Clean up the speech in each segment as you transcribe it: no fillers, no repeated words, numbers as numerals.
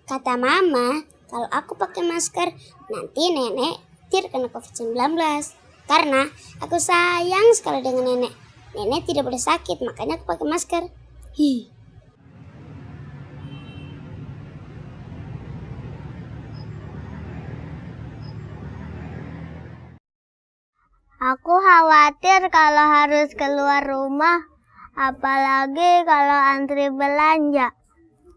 Kata mama, kalau aku pakai masker, nanti nenek terkena COVID-19. Karena aku sayang sekali dengan nenek. Nenek tidak boleh sakit, makanya aku pakai masker. Aku khawatir kalau harus keluar rumah, apalagi kalau antri belanja.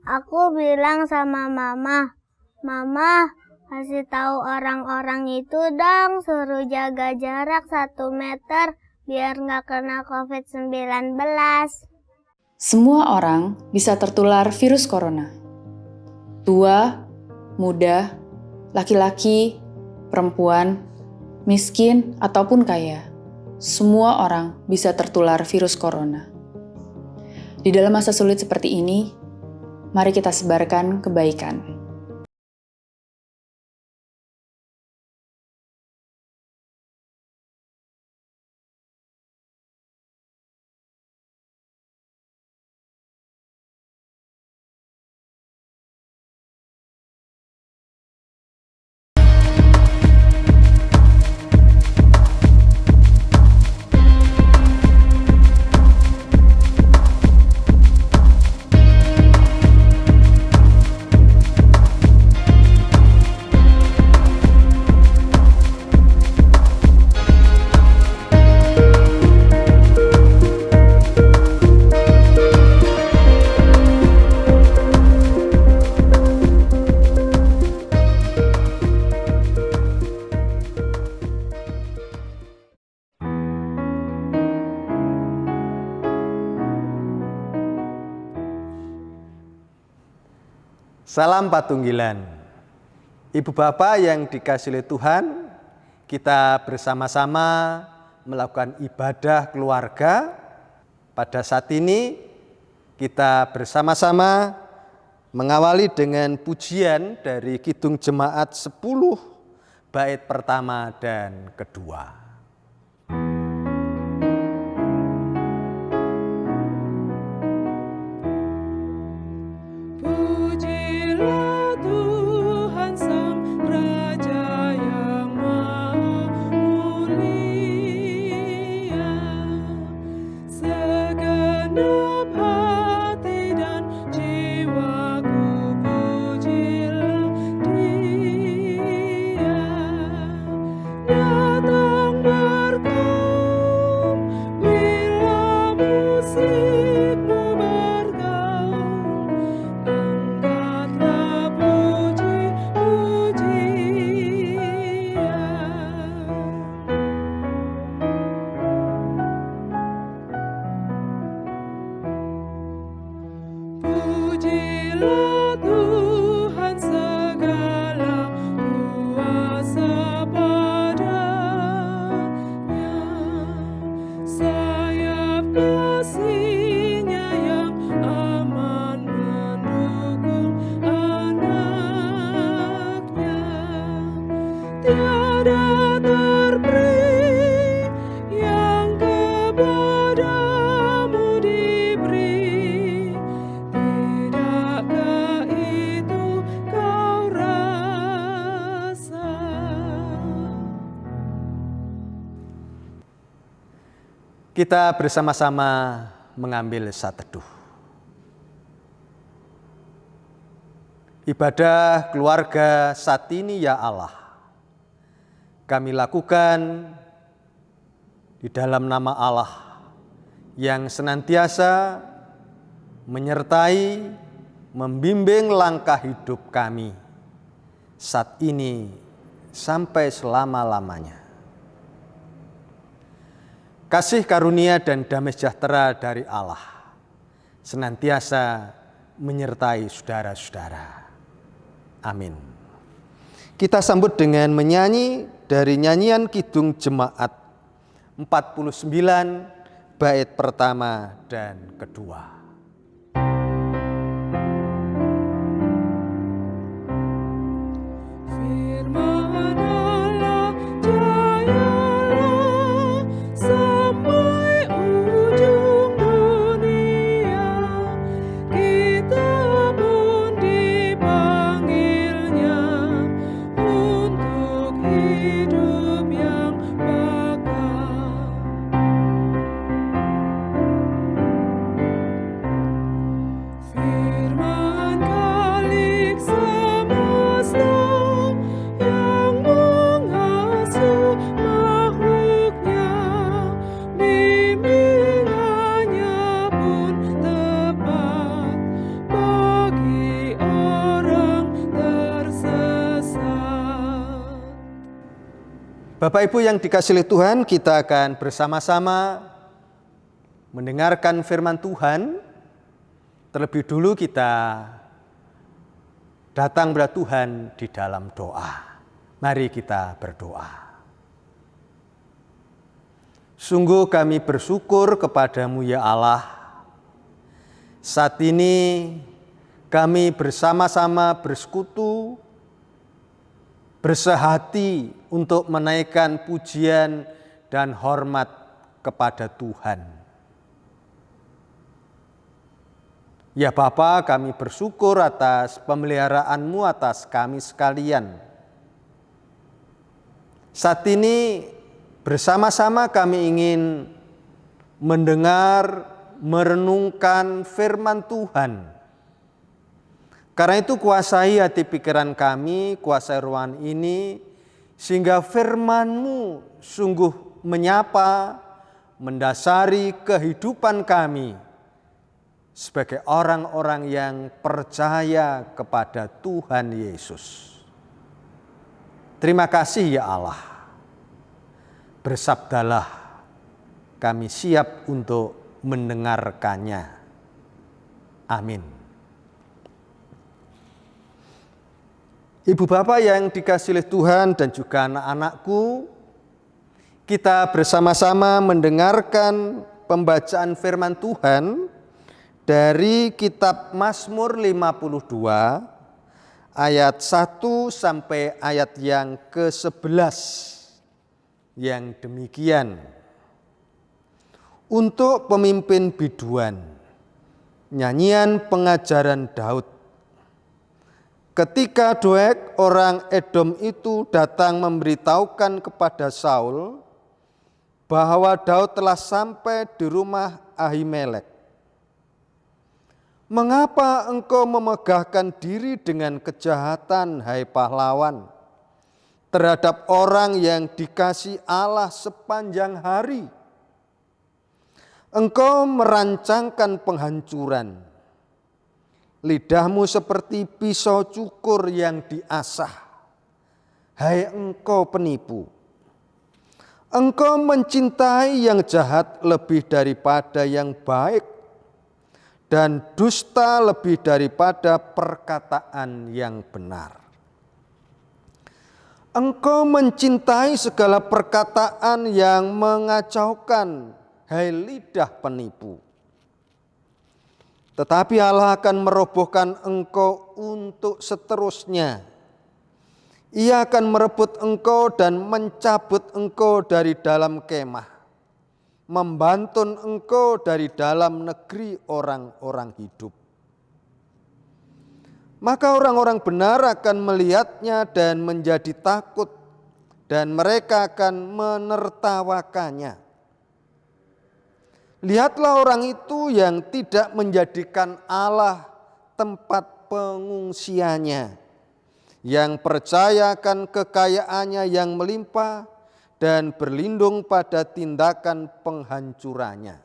Aku bilang sama mama, "Mama, kasih tahu orang-orang itu dong, suruh jaga jarak 1 meter biar nggak kena COVID-19. Semua orang bisa tertular virus corona. Tua, muda, laki-laki, perempuan, miskin ataupun kaya. Semua orang bisa tertular virus corona. Di dalam masa sulit seperti ini, mari kita sebarkan kebaikan. Salam Patunggilan. Ibu Bapak yang dikasihi oleh Tuhan, kita bersama-sama melakukan ibadah keluarga. Pada saat ini kita bersama-sama mengawali dengan pujian dari Kidung Jemaat 10 bait pertama dan kedua. Kita bersama-sama mengambil saat teduh. Ibadah keluarga saat ini ya Allah, kami lakukan di dalam nama Allah yang senantiasa menyertai, membimbing langkah hidup kami saat ini sampai selama-lamanya. Kasih karunia dan damai sejahtera dari Allah senantiasa menyertai saudara-saudara. Amin. Kita sambut dengan menyanyi dari nyanyian Kidung Jemaat 49 bait pertama dan kedua. Kita pun dipanggil Bapak Ibu yang dikasihi oleh Tuhan, kita akan bersama-sama mendengarkan firman Tuhan. Terlebih dulu kita datang kepada Tuhan di dalam doa. Mari kita berdoa. Sungguh kami bersyukur kepadamu ya Allah. Saat ini kami bersama-sama bersekutu, bersehati untuk menaikkan pujian dan hormat kepada Tuhan. Ya Bapa, kami bersyukur atas pemeliharaan-Mu atas kami sekalian. Saat ini bersama-sama kami ingin mendengar, merenungkan firman Tuhan. Karena itu kuasai hati pikiran kami, kuasai ruangan ini, sehingga firman-Mu sungguh menyapa, mendasari kehidupan kami sebagai orang-orang yang percaya kepada Tuhan Yesus. Terima kasih ya Allah. Bersabdalah, kami siap untuk mendengarkannya. Amin. Ibu bapak yang dikasihi oleh Tuhan dan juga anak-anakku, kita bersama-sama mendengarkan pembacaan firman Tuhan dari kitab Mazmur 52 ayat 1 sampai ayat yang ke-11 yang demikian. Untuk pemimpin biduan, nyanyian pengajaran Daud. Ketika Doeg orang Edom itu datang memberitahukan kepada Saul bahwa Daud telah sampai di rumah Ahimelek. Mengapa engkau memegahkan diri dengan kejahatan, hai pahlawan, terhadap orang yang dikasihi Allah sepanjang hari? Engkau merancangkan penghancuran. Lidahmu seperti pisau cukur yang diasah. Hai engkau penipu. Engkau mencintai yang jahat lebih daripada yang baik, dan dusta lebih daripada perkataan yang benar. Engkau mencintai segala perkataan yang mengacaukan, hai lidah penipu. Tetapi Allah akan merobohkan engkau untuk seterusnya. Ia akan merebut engkau dan mencabut engkau dari dalam kemah, membantun engkau dari dalam negeri orang-orang hidup. Maka orang-orang benar akan melihatnya dan menjadi takut, dan mereka akan menertawakannya. Lihatlah orang itu yang tidak menjadikan Allah tempat pengungsiannya, yang percaya akan kekayaannya yang melimpah dan berlindung pada tindakan penghancurannya.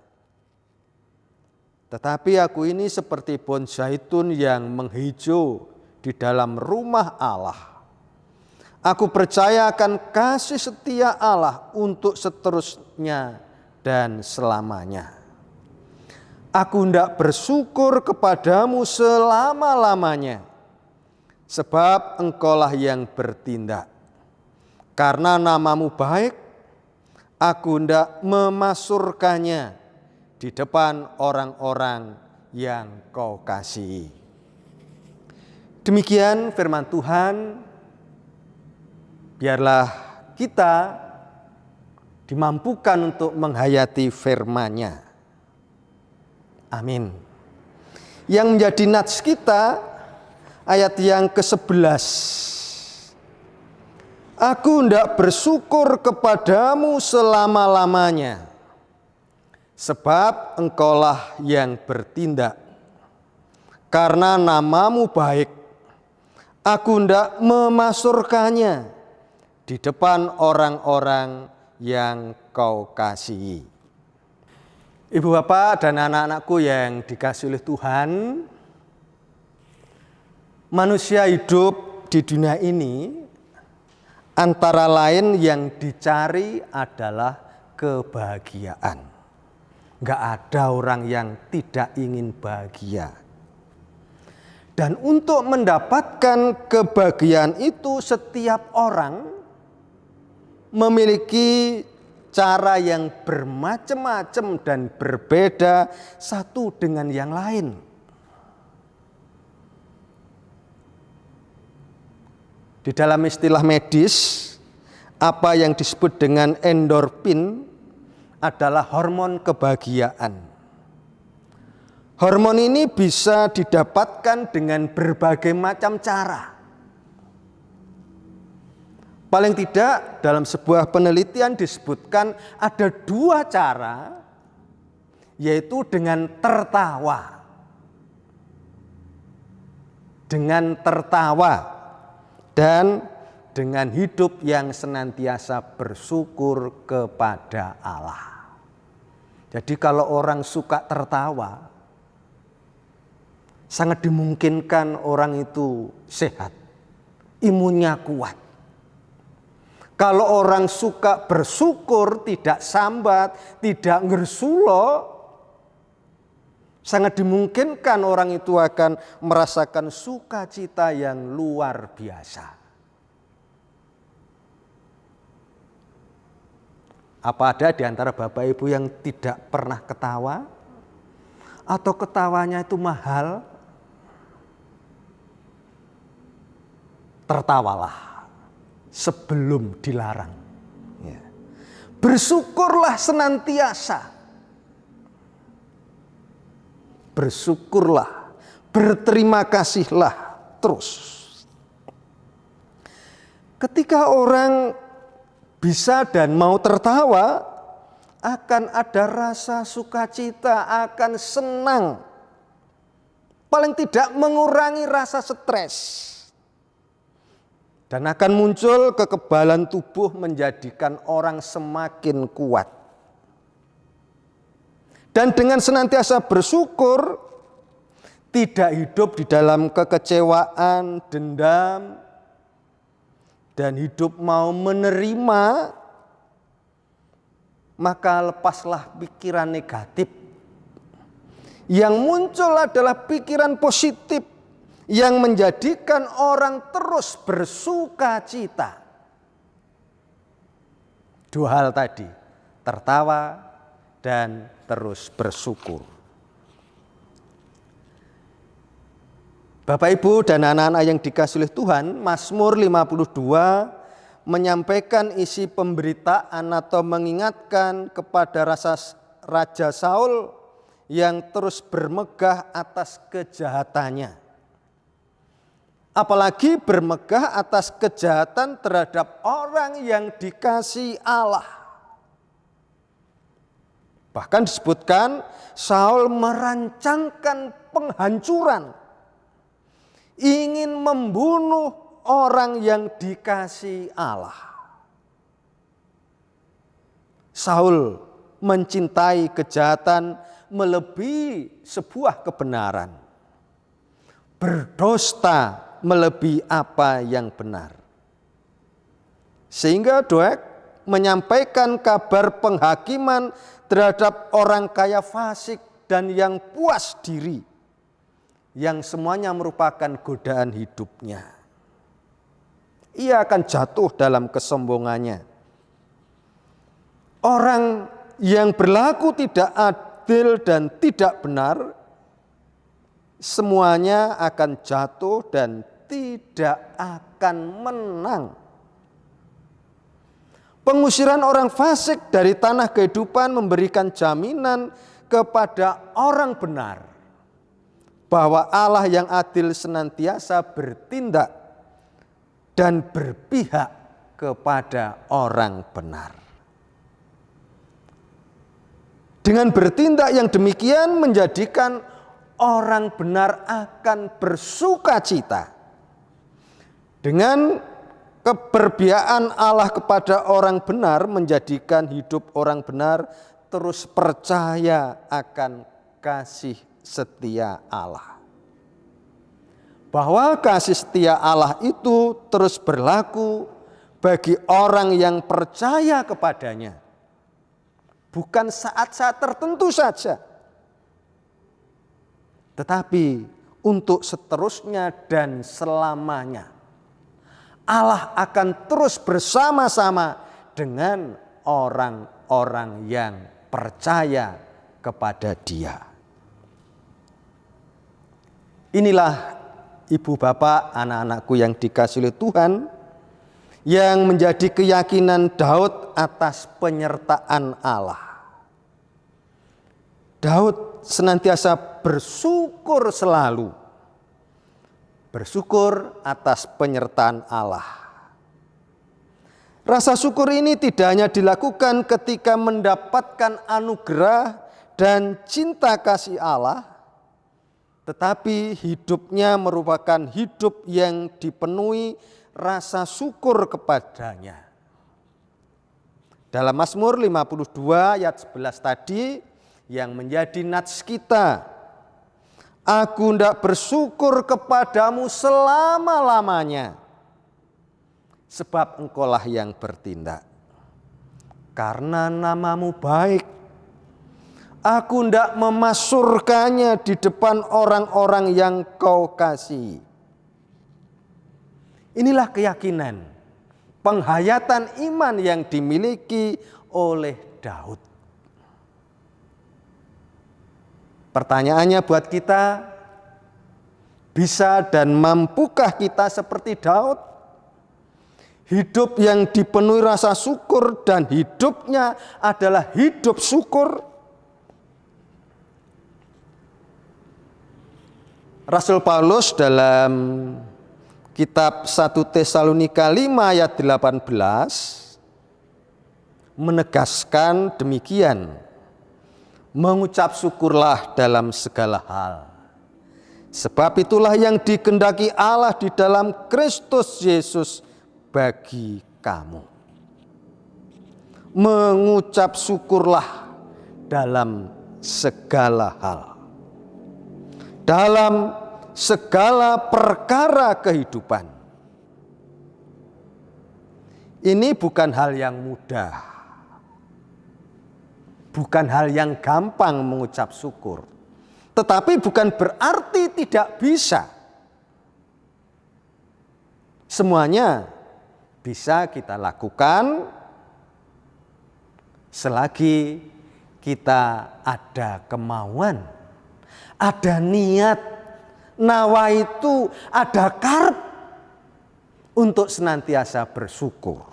Tetapi aku ini seperti pohon zaitun yang menghijau di dalam rumah Allah. Aku percaya akan kasih setia Allah untuk seterusnya dan selamanya. Aku hendak bersyukur kepadamu selama-lamanya, sebab engkaulah yang bertindak. Karena namamu baik, aku hendak memasurkannya di depan orang-orang yang kau kasihi. Demikian firman Tuhan. Biarlah kita dimampukan untuk menghayati firman-Nya. Amin. Yang menjadi nats kita ayat yang ke-11. Aku hendak bersyukur kepadamu selama-lamanya, sebab engkaulah yang bertindak. Karena namamu baik, aku hendak memasurkannya di depan orang-orang yang kau kasihi. Ibu bapak dan anak-anakku yang dikasihi oleh Tuhan, manusia hidup di dunia ini Antara lain yang dicari adalah kebahagiaan. Enggak ada orang yang tidak ingin bahagia. Dan untuk mendapatkan kebahagiaan itu setiap orang memiliki cara yang bermacam-macam dan berbeda satu dengan yang lain. Di dalam istilah medis, apa yang disebut dengan endorfin adalah hormon kebahagiaan. Hormon ini bisa didapatkan dengan berbagai macam cara. Paling tidak dalam sebuah penelitian disebutkan ada 2 cara, yaitu dengan tertawa. Dengan tertawa dan dengan hidup yang senantiasa bersyukur kepada Allah. Jadi kalau orang suka tertawa, sangat dimungkinkan orang itu sehat, imunnya kuat. Kalau orang suka bersyukur, tidak sambat, tidak ngersulo, sangat dimungkinkan orang itu akan merasakan sukacita yang luar biasa. Apa ada di antara Bapak Ibu yang tidak pernah ketawa? Atau ketawanya itu mahal? Tertawalah sebelum dilarang. Bersyukurlah senantiasa. Bersyukurlah, berterima kasihlah terus. Ketika orang bisa dan mau tertawa, akan ada rasa sukacita, akan senang. Paling tidak mengurangi rasa stres. Dan akan muncul kekebalan tubuh menjadikan orang semakin kuat. Dan dengan senantiasa bersyukur, tidak hidup di dalam kekecewaan, dendam, dan hidup mau menerima, maka lepaslah pikiran negatif. Yang muncul adalah pikiran positif yang menjadikan orang terus bersuka cita. 2 hal tadi, tertawa dan terus bersyukur. Bapak Ibu dan anak-anak yang dikasihi oleh Tuhan, Mazmur 52 menyampaikan isi pemberitaan atau mengingatkan kepada Raja Saul yang terus bermegah atas kejahatannya. Apalagi bermegah atas kejahatan terhadap orang yang dikasihi Allah. Bahkan disebutkan Saul merancangkan penghancuran, ingin membunuh orang yang dikasihi Allah. Saul mencintai kejahatan melebihi sebuah kebenaran. Berdusta melebihi apa yang benar. Sehingga Doeg menyampaikan kabar penghakiman terhadap orang kaya fasik dan yang puas diri, yang semuanya merupakan godaan hidupnya. Ia akan jatuh dalam kesombongannya. Orang yang berlaku tidak adil dan tidak benar, semuanya akan jatuh dan tidak akan menang. Pengusiran orang fasik dari tanah kehidupan memberikan jaminan kepada orang benar bahwa Allah yang adil senantiasa bertindak dan berpihak kepada orang benar. Dengan bertindak yang demikian menjadikan orang benar akan bersuka cita. Dengan keberpihakan Allah kepada orang benar menjadikan hidup orang benar terus percaya akan kasih setia Allah. Bahwa kasih setia Allah itu terus berlaku bagi orang yang percaya kepadanya. Bukan saat-saat tertentu saja, tetapi untuk seterusnya dan selamanya. Allah akan terus bersama-sama dengan orang-orang yang percaya kepada Dia. Inilah ibu bapak, anak-anakku yang dikasihi oleh Tuhan, yang menjadi keyakinan Daud atas penyertaan Allah. Daud senantiasa bersyukur selalu. Bersyukur atas penyertaan Allah. Rasa syukur ini tidak hanya dilakukan ketika mendapatkan anugerah dan cinta kasih Allah, tetapi hidupnya merupakan hidup yang dipenuhi rasa syukur kepadanya. Dalam Mazmur 52 ayat 11 tadi yang menjadi nats kita, aku hendak bersyukur kepadamu selama-lamanya, sebab engkaulah yang bertindak. Karena namamu baik, aku hendak memasurkannya di depan orang-orang yang kau kasihi. Inilah keyakinan, penghayatan iman yang dimiliki oleh Daud. Pertanyaannya buat kita, bisa dan mampukah kita seperti Daud? Hidup yang dipenuhi rasa syukur dan hidupnya adalah hidup syukur. Rasul Paulus dalam kitab 1 Tesalonika 5 ayat 18 menegaskan demikian. Mengucap syukurlah dalam segala hal. Sebab itulah yang dikehendaki Allah di dalam Kristus Yesus bagi kamu. Mengucap syukurlah dalam segala hal. Dalam segala perkara kehidupan. Ini bukan hal yang mudah. Bukan hal yang gampang mengucap syukur. Tetapi bukan berarti tidak bisa. Semuanya bisa kita lakukan selagi kita ada kemauan, ada niat, nawa itu ada karep untuk senantiasa bersyukur.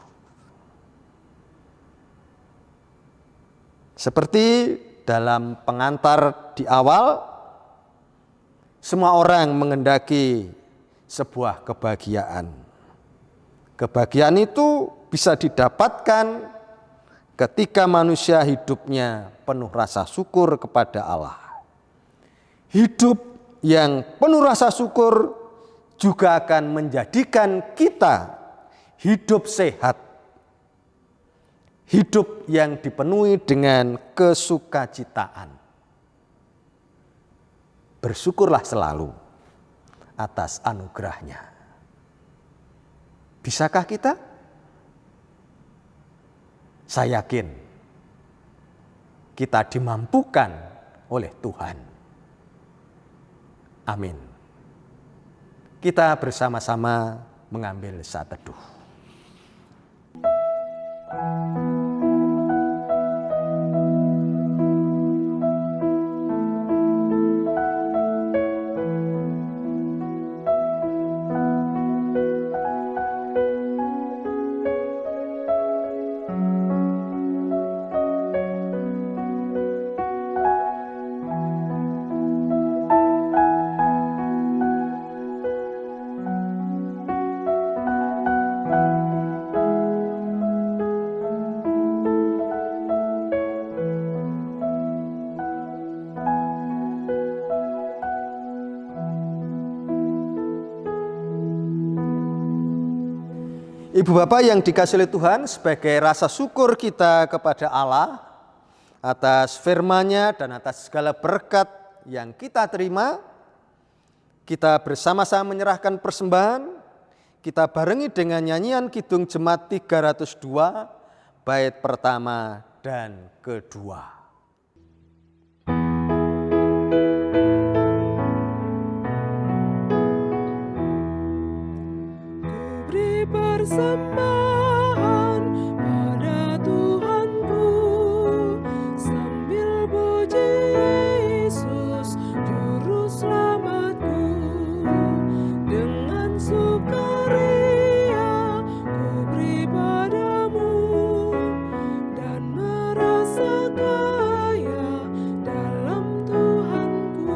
Seperti dalam pengantar di awal, semua orang menghendaki sebuah kebahagiaan. Kebahagiaan itu bisa didapatkan ketika manusia hidupnya penuh rasa syukur kepada Allah. Hidup yang penuh rasa syukur juga akan menjadikan kita hidup sehat. Hidup yang dipenuhi dengan kesukacitaan. Bersyukurlah selalu atas anugerahnya. Bisakah kita? Saya yakin kita dimampukan oleh Tuhan. Amin. Kita bersama-sama mengambil saat teduh. Ibu bapak yang dikasihi oleh Tuhan, sebagai rasa syukur kita kepada Allah atas firman-Nya dan atas segala berkat yang kita terima, kita bersama-sama menyerahkan persembahan, kita barengi dengan nyanyian Kidung Jemaat 302, bait pertama dan kedua. Beri persembahan pada Tuhanku sambil puji Yesus juru selamatku. Dengan sukaria ku beri padamu dan merasa kaya dalam Tuhanku.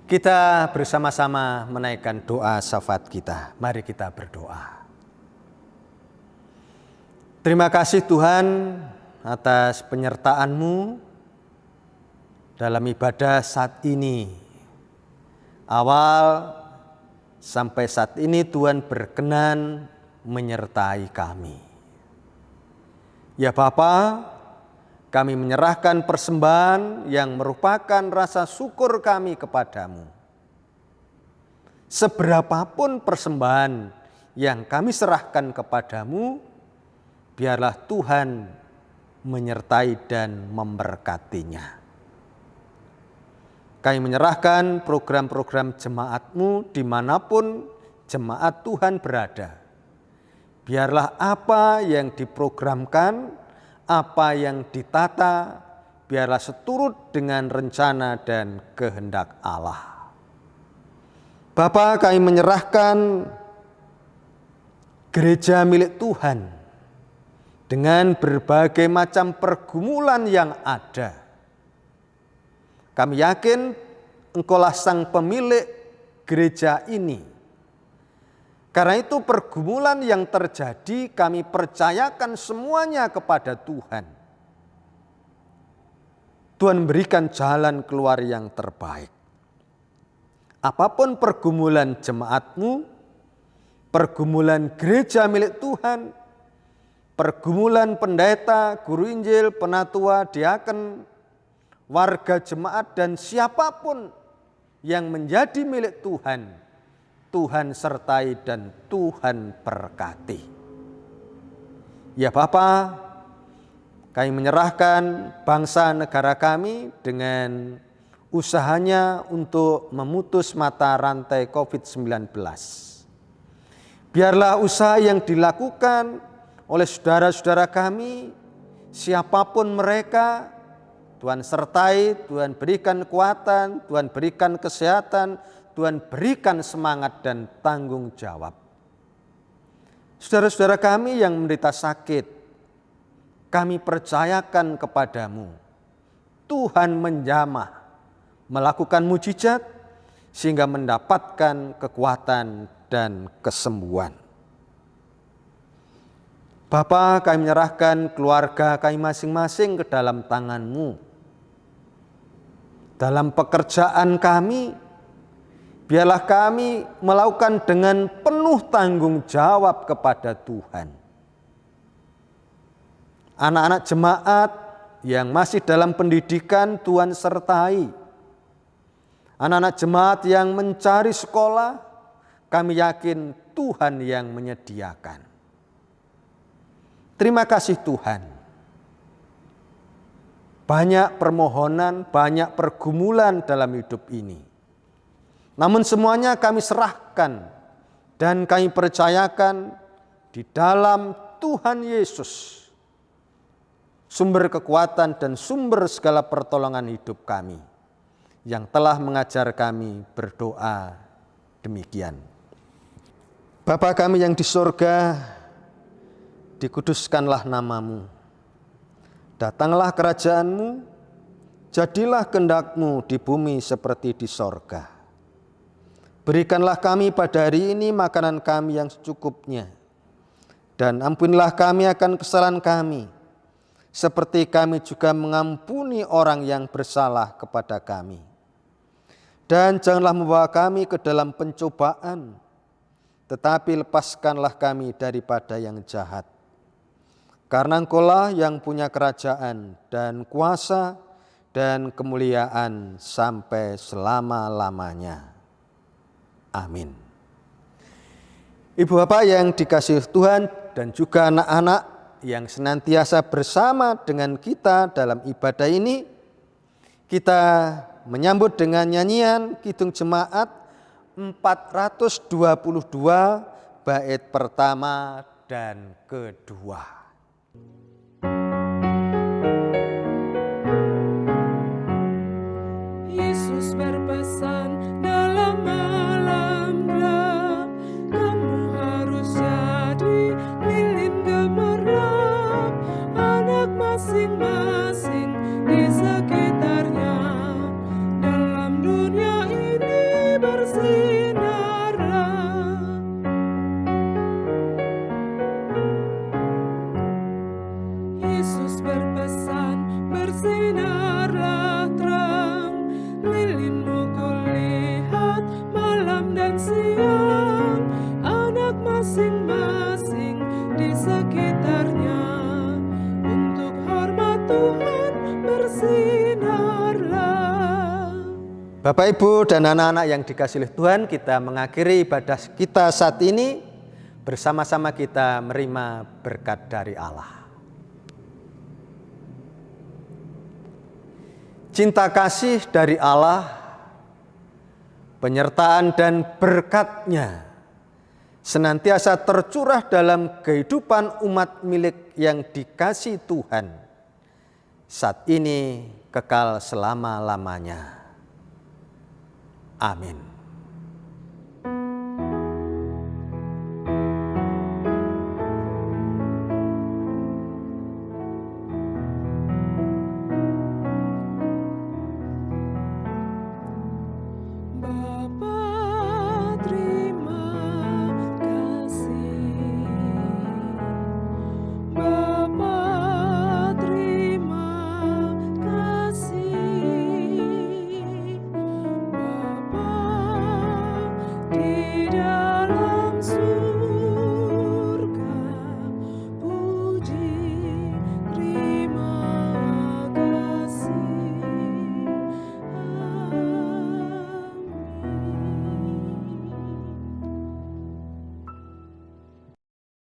Kita bersama-sama menaikkan doa syafaat kita. Mari kita berdoa. Terima kasih Tuhan atas penyertaan-Mu dalam ibadah saat ini. Awal sampai saat ini Tuhan berkenan menyertai kami. Ya Bapa, kami menyerahkan persembahan yang merupakan rasa syukur kami kepadamu. Seberapapun persembahan yang kami serahkan kepadamu, biarlah Tuhan menyertai dan memberkatinya. Kami menyerahkan program-program jemaat-Mu dimanapun jemaat Tuhan berada. Biarlah apa yang diprogramkan, apa yang ditata, biarlah seturut dengan rencana dan kehendak Allah. Bapa, kami menyerahkan gereja milik Tuhan dengan berbagai macam pergumulan yang ada. Kami yakin Engkaulah sang pemilik gereja ini. Karena itu pergumulan yang terjadi kami percayakan semuanya kepada Tuhan. Tuhan berikan jalan keluar yang terbaik. Apapun pergumulan jemaat-Mu, pergumulan gereja milik Tuhan, pergumulan pendeta, guru Injil, penatua, diaken, warga jemaat dan siapapun yang menjadi milik Tuhan, Tuhan sertai dan Tuhan berkati. Ya Bapa, kami menyerahkan bangsa negara kami dengan usahanya untuk memutus mata rantai COVID-19. Biarlah usaha yang dilakukan oleh saudara-saudara kami, siapapun mereka, Tuhan sertai, Tuhan berikan kekuatan, Tuhan berikan kesehatan, Tuhan berikan semangat dan tanggung jawab. Saudara-saudara kami yang menderita sakit, kami percayakan kepadamu. Tuhan menjamah, melakukan mujizat, sehingga mendapatkan kekuatan dan kesembuhan. Bapa, kami menyerahkan keluarga kami masing-masing ke dalam tangan-Mu. Dalam pekerjaan kami, biarlah kami melakukan dengan penuh tanggung jawab kepada Tuhan. Anak-anak jemaat yang masih dalam pendidikan Tuhan sertai. Anak-anak jemaat yang mencari sekolah, kami yakin Tuhan yang menyediakan. Terima kasih Tuhan. Banyak permohonan, banyak pergumulan dalam hidup ini. Namun semuanya kami serahkan dan kami percayakan di dalam Tuhan Yesus, sumber kekuatan dan sumber segala pertolongan hidup kami, yang telah mengajar kami berdoa demikian. Bapa kami yang di surga, dikuduskanlah nama-Mu. Datanglah kerajaan-Mu, jadilah kehendak-Mu di bumi seperti di sorga. Berikanlah kami pada hari ini makanan kami yang secukupnya. Dan ampunilah kami akan kesalahan kami, seperti kami juga mengampuni orang yang bersalah kepada kami. Dan janganlah membawa kami ke dalam pencobaan, tetapi lepaskanlah kami daripada yang jahat. Karena Engkaulah yang punya kerajaan dan kuasa dan kemuliaan sampai selama-lamanya. Amin. Ibu bapak yang dikasihi Tuhan dan juga anak-anak yang senantiasa bersama dengan kita dalam ibadah ini, kita menyambut dengan nyanyian Kidung Jemaat 422 bait pertama dan kedua. Yesus berpesan dalam malam gelap, kamu harus jadi lilin gemerlap, anak masing-masing di sekitarnya. Dalam dunia ini bersinarlah. Yesus berpesan, bersinarlah terang, lilinmu kulihat malam dan siang, anak masing-masing di sekitarnya. Untuk hormat Tuhan bersinarlah. Bapak, Ibu, dan anak-anak yang dikasihi Tuhan, kita mengakhiri ibadah kita saat ini. Bersama-sama kita menerima berkat dari Allah. Cinta kasih dari Allah, penyertaan dan berkat-Nya senantiasa tercurah dalam kehidupan umat milik yang dikasihi Tuhan, saat ini kekal selama-lamanya. Amin. Bapa